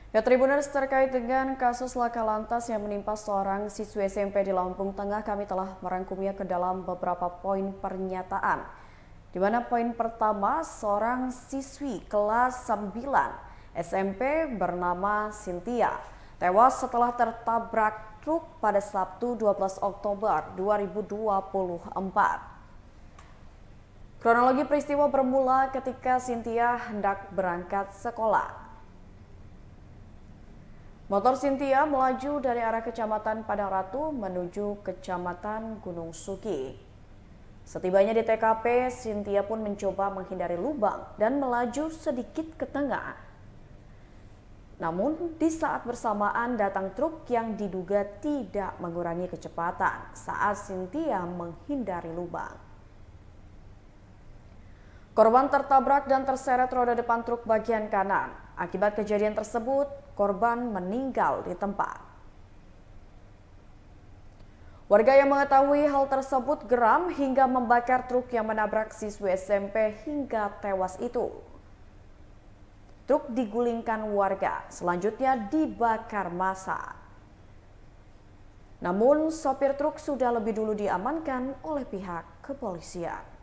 Ya, Tribuners, terkait dengan kasus laka lantas yang menimpa seorang siswi SMP di Lampung Tengah, kami telah merangkumnya ke dalam beberapa poin pernyataan. Di mana poin pertama, seorang siswi kelas 9 SMP bernama Cynthia tewas setelah tertabrak truk pada Sabtu 12 Oktober 2024. Kronologi peristiwa bermula ketika Cynthia hendak berangkat sekolah. Motor Cynthia melaju dari arah Kecamatan Padang Ratu menuju Kecamatan Gunung Sugi. Setibanya di TKP, Cynthia pun mencoba menghindari lubang dan melaju sedikit ke tengah. Namun, di saat bersamaan datang truk yang diduga tidak mengurangi kecepatan saat Cynthia menghindari lubang. Korban tertabrak dan terseret roda depan truk bagian kanan. Akibat kejadian tersebut, korban meninggal di tempat. Warga yang mengetahui hal tersebut geram hingga membakar truk yang menabrak siswi SMP hingga tewas itu. Truk digulingkan warga, selanjutnya dibakar massa. Namun, sopir truk sudah lebih dulu diamankan oleh pihak kepolisian.